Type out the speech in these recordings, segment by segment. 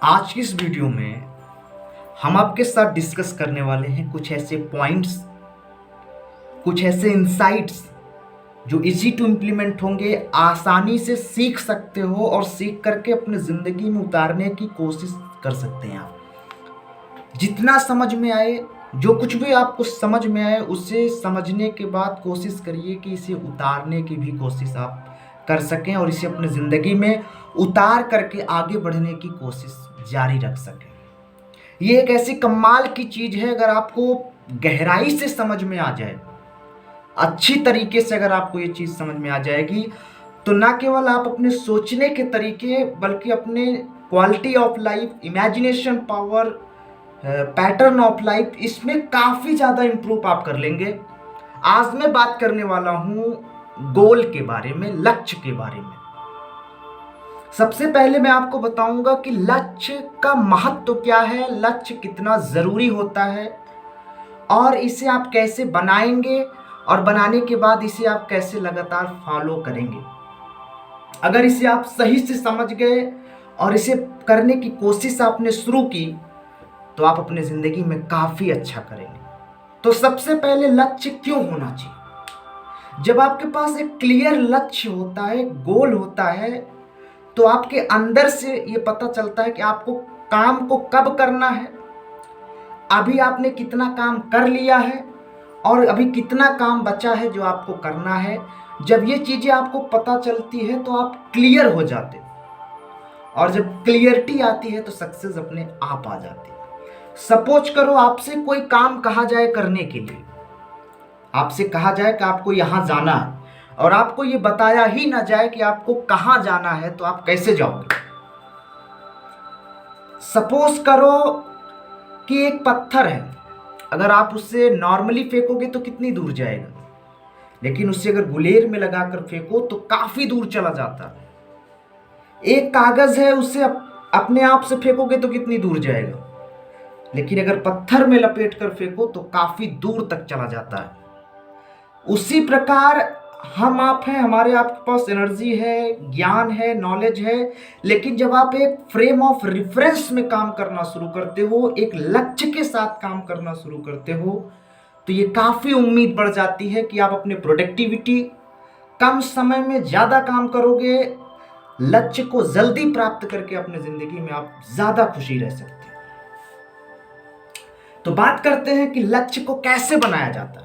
आज की इस वीडियो में हम आपके साथ डिस्कस करने वाले हैं कुछ ऐसे पॉइंट्स, कुछ ऐसे इंसाइट्स जो इजी टू इम्प्लीमेंट होंगे, आसानी से सीख सकते हो और सीख करके अपने ज़िंदगी में उतारने की कोशिश कर सकते हैं आप। जितना समझ में आए, जो कुछ भी आपको समझ में आए, उसे समझने के बाद कोशिश करिए कि इसे उतारने की भी कोशिश आप कर सकें और इसे अपनी ज़िंदगी में उतार करके आगे बढ़ने की कोशिश जारी रख सकें। ये एक ऐसी कमाल की चीज़ है, अगर आपको गहराई से समझ में आ जाए, अच्छी तरीके से अगर आपको ये चीज़ समझ में आ जाएगी, तो ना केवल आप अपने सोचने के तरीके बल्कि अपने quality of life, imagination power, pattern of life, इसमें काफ़ी ज़्यादा इम्प्रूव आप कर लेंगे। आज मैं बात करने वाला हूँ गोल के बारे में, लक्ष्य के बारे में। सबसे पहले मैं आपको बताऊंगा कि लक्ष्य का महत्व क्या है, लक्ष्य कितना ज़रूरी होता है और इसे आप कैसे बनाएंगे और बनाने के बाद इसे आप कैसे लगातार फॉलो करेंगे। अगर इसे आप सही से समझ गए और इसे करने की कोशिश आपने शुरू की, तो आप अपने ज़िंदगी में काफ़ी अच्छा करेंगे। तो सबसे पहले लक्ष्य क्यों होना चाहिए? जब आपके पास एक क्लियर लक्ष्य होता है, गोल होता है, तो आपके अंदर से ये पता चलता है कि आपको काम को कब करना है, अभी आपने कितना काम कर लिया है और अभी कितना काम बचा है जो आपको करना है। जब ये चीज़ें आपको पता चलती है तो आप क्लियर हो जाते हो और जब क्लियरिटी आती है तो सक्सेस अपने आप आ जाती है। सपोज करो आपसे कोई काम कहा जाए करने के लिए, आपसे कहा जाए कि आपको यहाँ जाना है और आपको ये बताया ही ना जाए कि आपको कहाँ जाना है, तो आप कैसे जाओगे? सपोज करो कि एक पत्थर है, अगर आप उससे नॉर्मली फेंकोगे तो कितनी दूर जाएगा, लेकिन उससे अगर गुलेर में लगाकर फेंको तो काफी दूर चला जाता है। एक कागज है, उससे अपने आप से फेंकोगे तो कितनी दूर जाएगा, लेकिन अगर पत्थर में लपेट कर फेंको तो काफी दूर तक चला जाता है। उसी प्रकार हम आप हैं, हमारे आपके पास एनर्जी है, ज्ञान है, नॉलेज है, लेकिन जब आप एक फ्रेम ऑफ रेफरेंस में काम करना शुरू करते हो, एक लक्ष्य के साथ काम करना शुरू करते हो, तो ये काफ़ी उम्मीद बढ़ जाती है कि आप अपने प्रोडक्टिविटी कम समय में ज़्यादा काम करोगे, लक्ष्य को जल्दी प्राप्त करके अपने ज़िंदगी में आप ज़्यादा खुशी रह सकते हैं। तो बात करते हैं कि लक्ष्य को कैसे बनाया जाता है।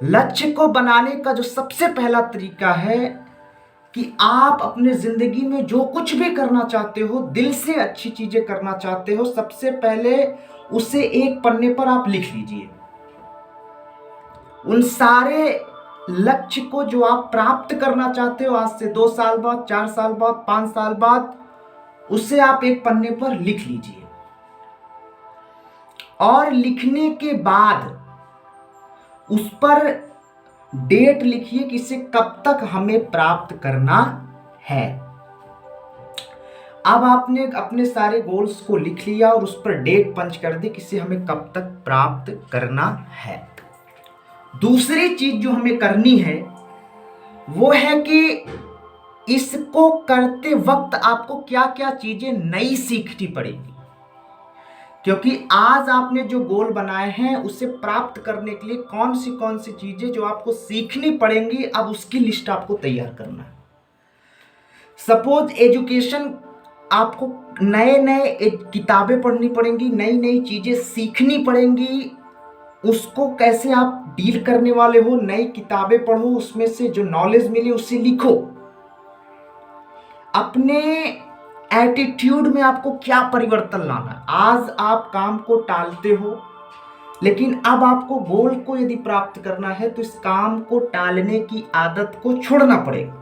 लक्ष्य को बनाने का जो सबसे पहला तरीका है कि आप अपने जिंदगी में जो कुछ भी करना चाहते हो, दिल से अच्छी चीजें करना चाहते हो, सबसे पहले उसे एक पन्ने पर आप लिख लीजिए। उन सारे लक्ष्य को जो आप प्राप्त करना चाहते हो, आज से 2 साल बाद, 4 साल बाद, 5 साल बाद, उसे आप एक पन्ने पर लिख लीजिए और लिखने के बाद उस पर डेट लिखिए कि इसे कब तक हमें प्राप्त करना है। अब आपने अपने सारे गोल्स को लिख लिया और उस पर डेट पंच कर दी कि इसे हमें कब तक प्राप्त करना है। दूसरी चीज जो हमें करनी है वो है कि इसको करते वक्त आपको क्या क्या चीजें नई सीखनी पड़ेगी, क्योंकि आज आपने जो गोल बनाए हैं उसे प्राप्त करने के लिए कौन सी चीजें जो आपको सीखनी पड़ेंगी, अब उसकी लिस्ट आपको तैयार करना है। सपोज एजुकेशन, आपको नए नए किताबें पढ़नी पड़ेंगी, नई नई चीजें सीखनी पड़ेंगी, उसको कैसे आप डील करने वाले हो, नई किताबें पढ़ो, उसमें से जो नॉलेज मिले उसे लिखो। अपने एटीट्यूड में आपको क्या परिवर्तन लाना है। आज आप काम को टालते हो, लेकिन अब आपको गोल को यदि प्राप्त करना है तो इस काम को टालने की आदत को छोड़ना पड़ेगा।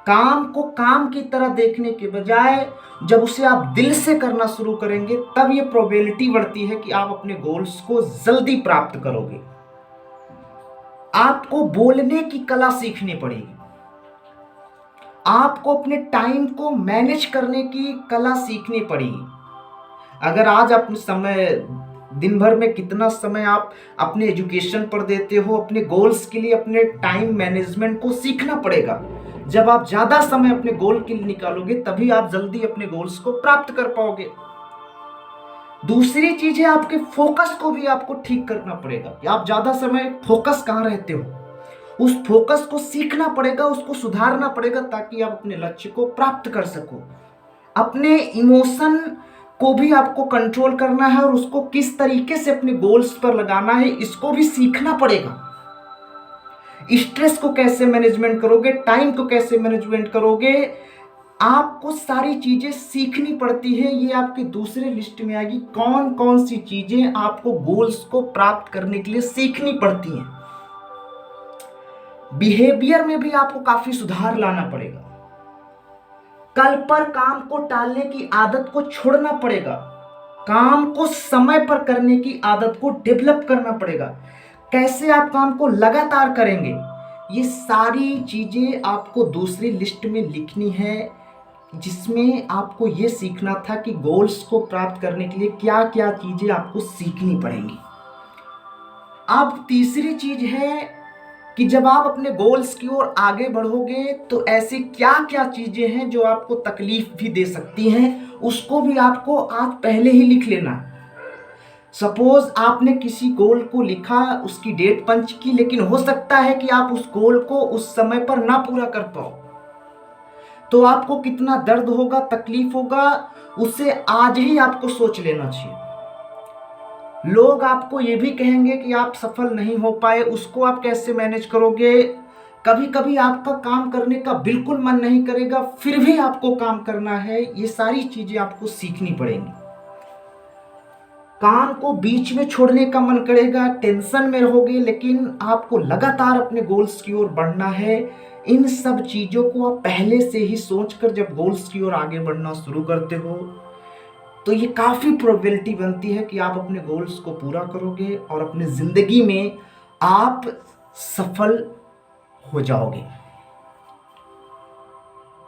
काम को काम की तरह देखने के बजाय जब उसे आप दिल से करना शुरू करेंगे, तब ये प्रोबेबिलिटी बढ़ती है कि आप अपने गोल्स को जल्दी प्राप्त करोगे। आपको बोलने की कला सीखनी पड़ेगी, आपको अपने टाइम को मैनेज करने की कला सीखनी पड़ेगी। अगर आज अपने समय, दिन भर में कितना समय आप अपने एजुकेशन पर देते हो, अपने गोल्स के लिए अपने टाइम मैनेजमेंट को सीखना पड़ेगा। जब आप ज़्यादा समय अपने गोल के लिए निकालोगे तभी आप जल्दी अपने गोल्स को प्राप्त कर पाओगे। दूसरी चीज है, आपके फोकस को भी आपको ठीक करना पड़ेगा कि आप ज़्यादा समय फोकस कहाँ रहते हो। उस फोकस को सीखना पड़ेगा, उसको सुधारना पड़ेगा ताकि आप अपने लक्ष्य को प्राप्त कर सको। अपने इमोशन को भी आपको कंट्रोल करना है और उसको किस तरीके से अपने गोल्स पर लगाना है इसको भी सीखना पड़ेगा। स्ट्रेस को कैसे मैनेजमेंट करोगे, टाइम को कैसे मैनेजमेंट करोगे, आपको सारी चीजें सीखनी पड़ती है। ये आपकी दूसरे लिस्ट में आएगी, कौन कौन सी चीजें आपको गोल्स को प्राप्त करने के लिए सीखनी पड़ती हैं। बिहेवियर में भी आपको काफी सुधार लाना पड़ेगा। कल पर काम को टालने की आदत को छोड़ना पड़ेगा। काम को समय पर करने की आदत को डेवलप करना पड़ेगा। कैसे आप काम को लगातार करेंगे, ये सारी चीजें आपको दूसरी लिस्ट में लिखनी है, जिसमें आपको ये सीखना था कि गोल्स को प्राप्त करने के लिए क्या क्या चीजें आपको सीखनी पड़ेंगी। अब तीसरी चीज है कि जब आप अपने गोल्स की ओर आगे बढ़ोगे तो ऐसी क्या क्या चीजें हैं जो आपको तकलीफ भी दे सकती हैं, उसको भी आपको आज पहले ही लिख लेना। सपोज आपने किसी गोल को लिखा, उसकी डेट पंच की, लेकिन हो सकता है कि आप उस गोल को उस समय पर ना पूरा कर पाओ, तो आपको कितना दर्द होगा, तकलीफ होगा, उसे आज ही आपको सोच लेना चाहिए। लोग आपको ये भी कहेंगे कि आप सफल नहीं हो पाए, उसको आप कैसे मैनेज करोगे। कभी कभी आपका काम करने का बिल्कुल मन नहीं करेगा, फिर भी आपको काम करना है। ये सारी चीजें आपको सीखनी पड़ेंगी। काम को बीच में छोड़ने का मन करेगा, टेंशन में रहोगे, लेकिन आपको लगातार अपने गोल्स की ओर बढ़ना है। इन सब चीजों को आप पहले से ही सोचकर जब गोल्स की ओर आगे बढ़ना शुरू करते हो तो ये काफी प्रोबेबिलिटी बनती है कि आप अपने गोल्स को पूरा करोगे और अपनी जिंदगी में आप सफल हो जाओगे।